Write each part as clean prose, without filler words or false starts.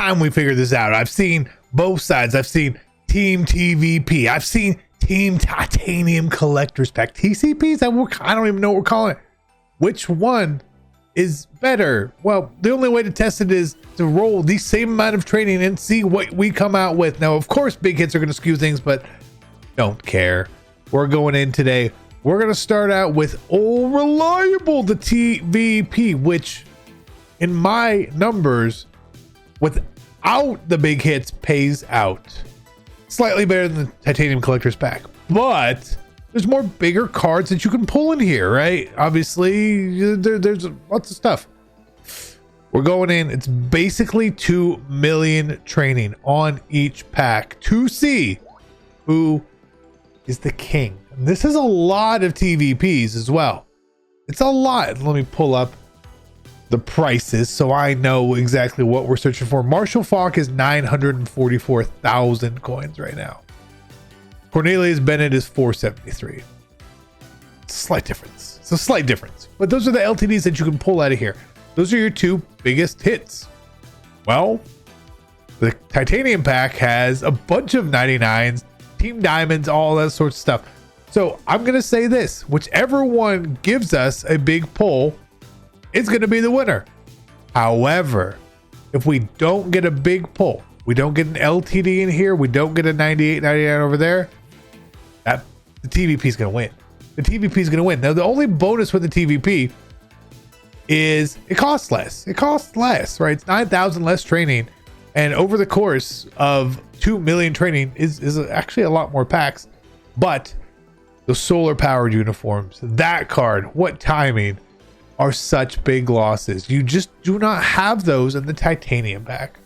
time we figure this out. I've seen both sides. I've seen Team TVP. I've seen Team Titanium Collectors Pack. TCPs? I don't even know what we're calling it. Which one is better? Well, the only way to test it is to roll the same amount of training and see what we come out with. Now, of course, big hits are going to skew things, but don't care. We're going in today. We're going to start out with Old Reliable, the TVP, which in my numbers, without the big hits, pays out slightly better than the Titanium Collector's Pack. But there's more bigger cards that you can pull in here, right? Obviously, there's lots of stuff. We're going in. It's basically 2 million training on each pack to see who is the king. And this is a lot of TVPs as well. It's a lot. Let me pull up the prices so I know exactly what we're searching for. Marshall Faulk is 944,000 coins right now. Cornelius Bennett is 473. Slight difference. It's a slight difference. But those are the LTDs that you can pull out of here. Those are your two biggest hits. Well, the Titanium pack has a bunch of 99s, Team Diamonds, all that sorts of stuff. So I'm going to say this. Whichever one gives us a big pull, it's going to be the winner. However, if we don't get a big pull, we don't get an LTD in here, we don't get a 98, 99 over there, the TVP is going to win. The TVP is going to win. Now, the only bonus with the TVP is it costs less. It costs less, right? It's 9,000 less training. And over the course of 2 million training is actually a lot more packs. But the solar powered uniforms, that card, what timing, are such big losses. You just do not have those in the Titanium pack,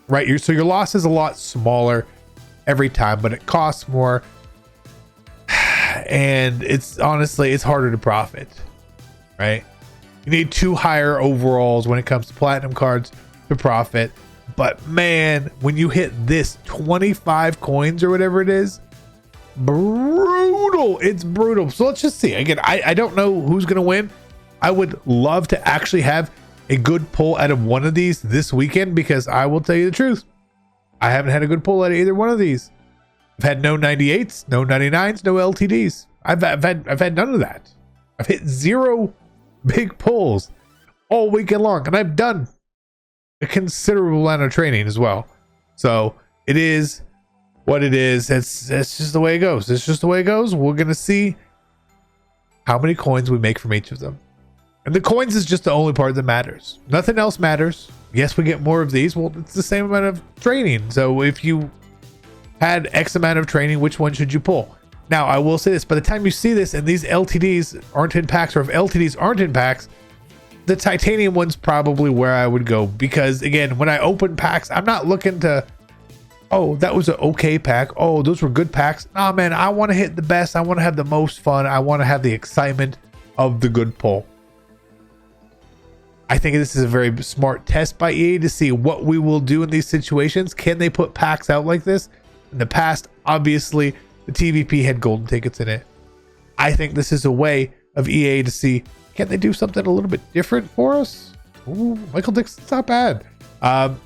right? So your loss is a lot smaller every time, but it costs more. And it's honestly, it's harder to profit, right? You need 2 higher overalls when it comes to platinum cards to profit. But man, when you hit this 25 coins or whatever it is, brutal. It's brutal. So let's just see. Again, I don't know who's going to win. I would love to actually have a good pull out of one of these this weekend, because I will tell you the truth, I haven't had a good pull out of either one of these. I've had no 98s, no 99s, no LTDs. I've had none of that. I've hit 0 big pulls all weekend long, and I've done a considerable amount of training as well. So it is what it is. It's just the way it goes. It's just the way it goes. We're gonna see how many coins we make from each of them. And the coins is just the only part that matters. Nothing else matters. Yes, we get more of these. Well, it's the same amount of training. So if you had X amount of training, which one should you pull? Now, I will say this. By the time you see this and these LTDs aren't in packs, or if LTDs aren't in packs, the Titanium one's probably where I would go. Because, again, when I open packs, I'm not looking to, oh, that was an okay pack. Oh, those were good packs. Nah, man, I want to hit the best. I want to have the most fun. I want to have the excitement of the good pull. I think this is a very smart test by EA to see what we will do in these situations. Can they put packs out like this? In the past, obviously, the TVP had golden tickets in it. I think this is a way of EA to see, can they do something a little bit different for us? Ooh, Michael Dixon's not bad. And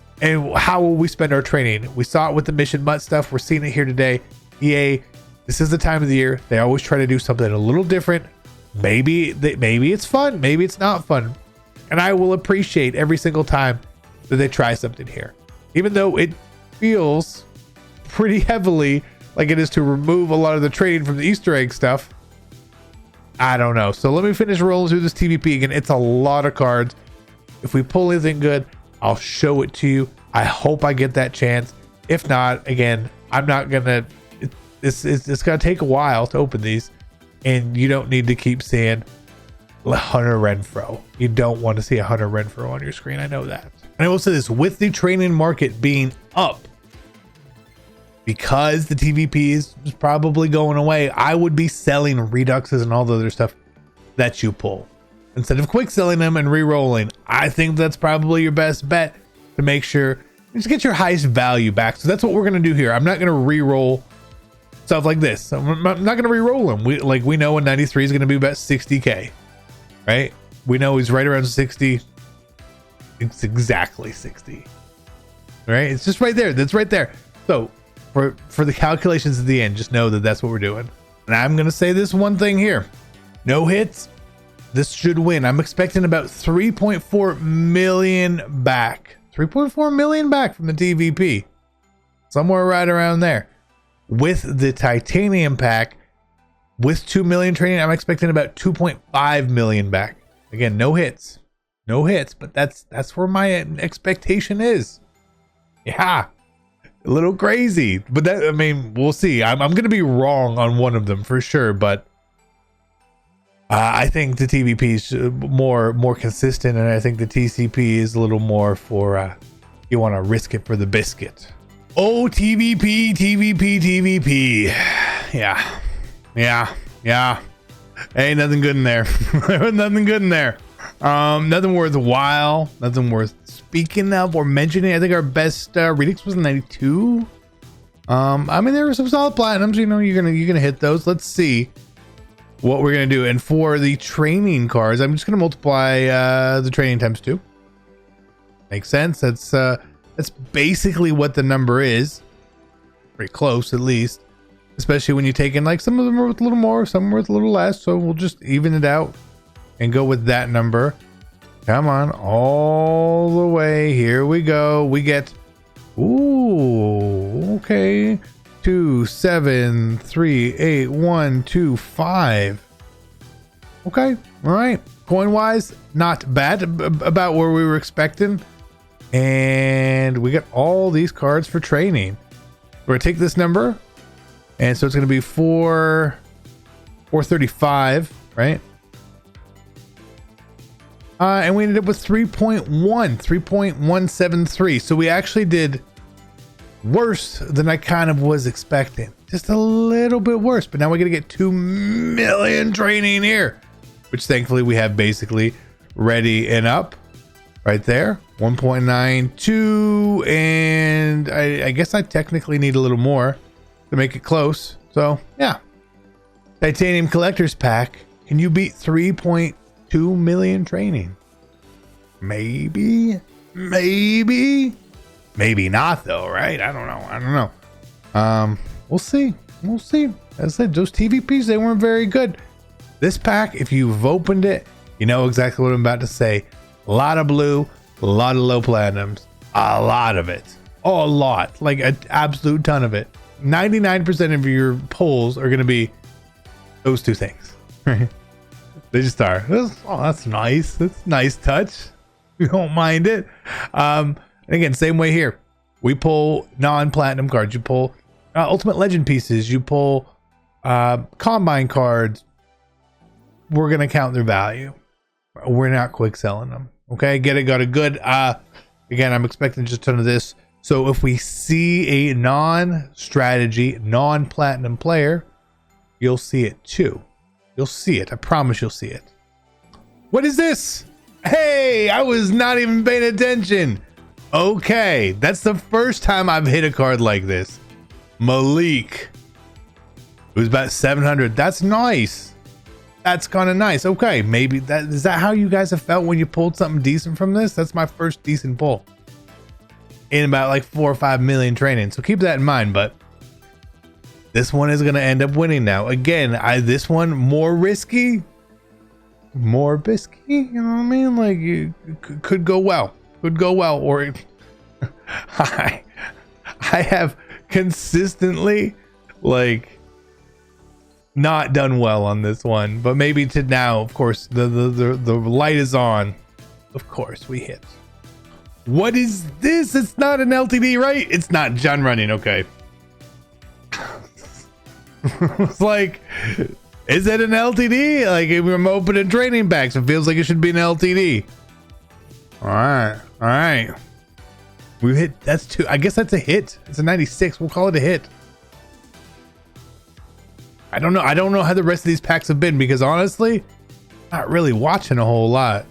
how will we spend our training? We saw it with the Mission Mutt stuff. We're seeing it here today. EA, this is the time of the year. They always try to do something a little different. Maybe it's fun. Maybe it's not fun. And I will appreciate every single time that they try something here. Even though it feels pretty heavily like it is to remove a lot of the training from the Easter egg stuff. I don't know. So let me finish rolling through this TVP again. It's a lot of cards. If we pull anything good, I'll show it to you. I hope I get that chance. If not, again, I'm not gonna, it's gonna take a while to open these, and you don't need to keep seeing Hunter Renfro. You don't want to see a Hunter Renfro on your screen. I know that. And I will say this, with the training market being up, because the TVP is probably going away, I would be selling Reduxes and all the other stuff that you pull instead of quick selling them and re-rolling. I think that's probably your best bet to make sure you just get your highest value back. So that's what we're going to do here. I'm not going to re-roll stuff like this. I'm not going to re-roll them. We know a 93 is going to be about 60k, right? We know he's right around 60. It's exactly 60. right? It's just right there. That's right there. So for the calculations at the end, just know that that's what we're doing. And I'm going to say this one thing here. No hits. This should win. I'm expecting about 3.4 million back. 3.4 million back from the TVP. Somewhere right around there. With the titanium pack, with 2 million training, I'm expecting about 2.5 million back. Again, no hits. No hits, but that's where my expectation is. Yeah. A little crazy. But that, I mean, we'll see. I'm going to be wrong on one of them for sure, but I think the TVP is more consistent, and I think the TCP is a little more for you want to risk it for the biscuit. Oh, TVP, TVP, TVP. Yeah. Ain't nothing good in there. Nothing good in there. Nothing worthwhile. Nothing worth speaking of or mentioning. I think our best Redux was 92. I mean, there were some solid platinums. You know, you're gonna hit those. Let's see what we're gonna do. And for the training cards, I'm just gonna multiply the training times 2. Makes sense. That's basically what the number is. Pretty close, at least. Especially when you take in, like, some of them are worth a little more, some are worth a little less. So we'll just even it out and go with that number. Come on, all the way. Here we go. We get, ooh, okay. 2, 7, 3, 8, 1, 2, 5. Okay, all right. Coin wise, not bad, about where we were expecting. And we got all these cards for training. We're gonna take this number, and so it's gonna be 435, right? And we ended up with 3.173. So we actually did worse than I kind of was expecting. Just a little bit worse, but now we're gonna get 2 million training here, which thankfully we have basically ready and up right there. 1.92, and I guess I technically need a little more to make it close. So yeah, titanium collector's pack. Can you beat 3.2 million training? Maybe not though, right? I don't know. We'll see. As I said, those TVPs, they weren't very good. This pack, if you've opened it, you know exactly what I'm about to say. A lot of blue, a lot of low platinums, a lot of it. Oh, a lot, like an absolute ton of it. 99% of your pulls are going to be those two things. Right? They just are. Oh, that's nice. That's a nice touch. You don't mind it. And again, same way here. We pull non-platinum cards. You pull Ultimate Legend pieces. You pull Combine cards. We're going to count their value. We're not quick selling them. Okay, get it, got it, good. Again, I'm expecting just a ton of this. So if we see a non-strategy, non-platinum player, you'll see it too. You'll see it. I promise you'll see it. What is this? Hey, I was not even paying attention. Okay, that's the first time I've hit a card like this. Malik. It was about 700. That's nice. That's kind of nice. Okay, maybe is that how you guys have felt when you pulled something decent from this? That's my first decent pull in about like 4 or 5 million training. So keep that in mind. But this one is going to end up winning now. Again, this one more risky, more bisky. You know what I mean? Like you could go well, or I have consistently like not done well on this one, but maybe to now, of course, the light is on. Of course, we hit. What is this? It's not an LTD, right? It's not John Running. Okay. It's like, is it an LTD? Like, I'm opening training packs. It feels like it should be an LTD. All right. We hit. That's 2. I guess that's a hit. It's a 96. We'll call it a hit. I don't know how the rest of these packs have been, because honestly, not really watching a whole lot.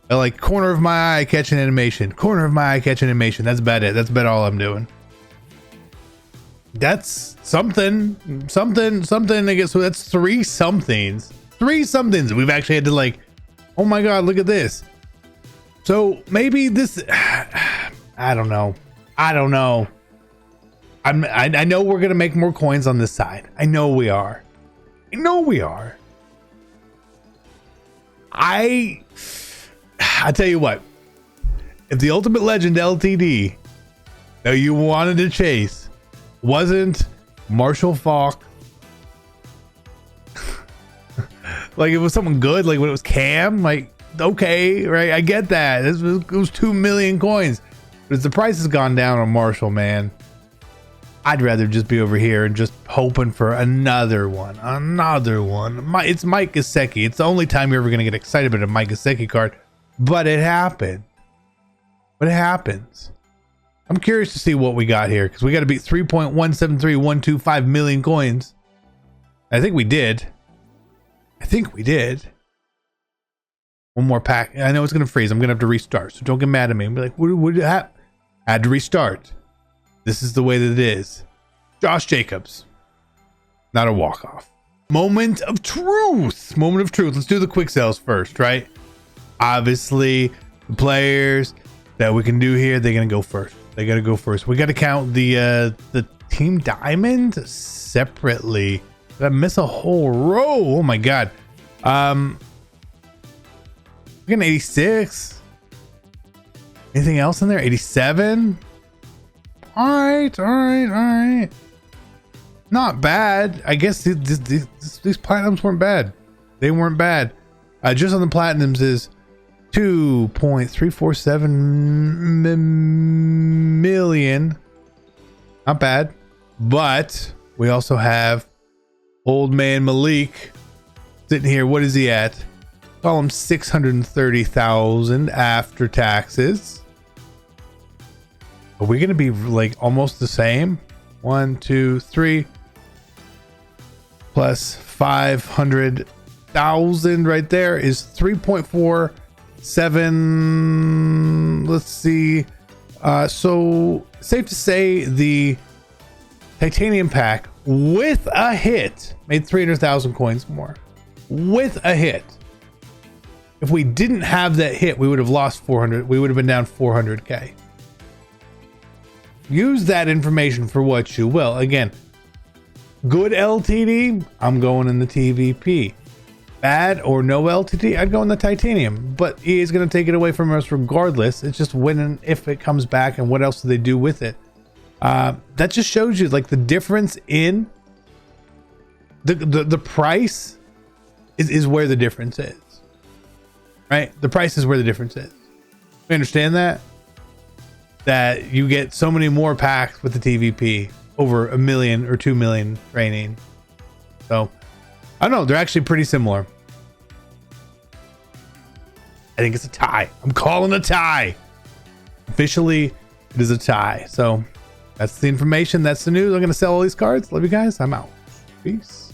They're like corner of my eye catching animation. That's about it. That's about all I'm doing. That's something. I guess. So that's 3 somethings. 3 somethings. We've actually had to like, oh my God, look at this. So maybe this, I don't know. I don't know. I know we're gonna make more coins on this side. I know we are. I tell you what, if the Ultimate Legend LTD that you wanted to chase wasn't Marshall Faulk, like it was someone good, like when it was Cam, like okay, right? I get that. It was 2 million coins, but as the price has gone down on Marshall, man, I'd rather just be over here and just hoping for another one. It's Mike Gesicki. It's the only time you're ever going to get excited about a Mike Gesicki card, but it happened. But it happens. I'm curious to see what we got here, because we got to beat 3.173125 million coins. I think we did. One more pack. I know it's going to freeze. I'm going to have to restart, so don't get mad at me. I'm like, what did happen? I had to restart. This is the way that it is. Josh Jacobs. Not a walk-off. Moment of truth. Let's do the quick sales first, right? Obviously, the players that we can do here, they're going to go first. They got to go first. We got to count the Team Diamond separately. Did I miss a whole row? Oh, my God. We're getting 86. Anything else in there? 87. All right. Not bad. I guess these platinums weren't bad. They weren't bad. Just on the platinums is 2.347 million. Not bad. But we also have old man Malik sitting here. What is he at? Call him 630,000 after taxes. Are we going to be like almost the same? 1, 2, 3 plus 500,000 right there is 3.47. Let's see. So safe to say the titanium pack with a hit made 300,000 coins more. With a hit. If we didn't have that hit, we would have lost 400. We would have been down 400k. Use that information for what you will. Again, good LTD, I'm going in the TVP. Bad or no LTD, I'd go in the titanium. But EA is going to take it away from us regardless. It's just when and if it comes back and what else do they do with it. That just shows you like the difference in the price is where the difference is. Right? The price is where the difference is. You understand that? That you get so many more packs with the TVP over 1 million or 2 million training. So I don't know, they're actually pretty similar. I think it's a tie. I'm calling a tie. Officially, it is a tie. So that's the information. That's the news. I'm going to sell all these cards. Love you guys. I'm out. Peace.